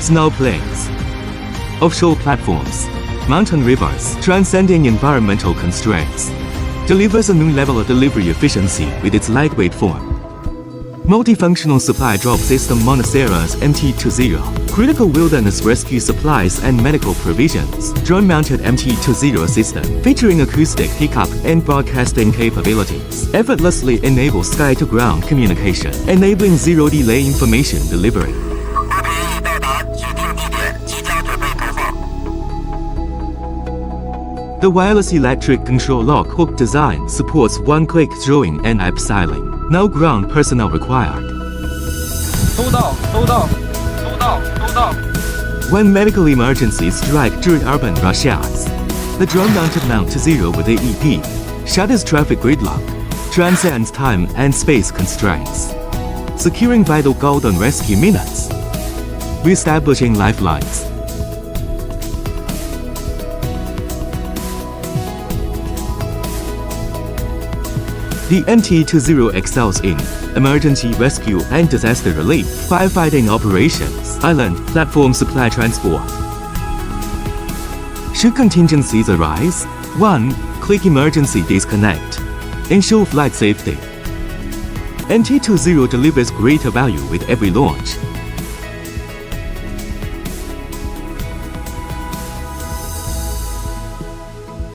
snow plains, offshore platforms, mountain rivers, transcending environmental constraints, delivers a new level of delivery efficiency with its lightweight form. Multifunctional supply drop system Monoceras MT20, critical wilderness rescue supplies and medical provisions, drone-mounted MT20 system, featuring acoustic pickup and broadcasting capabilities, effortlessly enables sky-to-ground communication, enabling zero-delay information delivery. The wireless electric control lock hook design supports one-click drawing and abseiling. No ground personnel required. When medical emergencies strike during urban rush hours, the drone-mounted Mount to Zero with AEP shatters traffic gridlock, transcends time and space constraints, securing vital golden rescue minutes, re-establishing lifelines. The MT20 excels in emergency rescue and disaster relief, firefighting operations, island platform supply transport. Should contingencies arise, 1. Click emergency disconnect. Ensure flight safety. MT20 delivers greater value with every launch.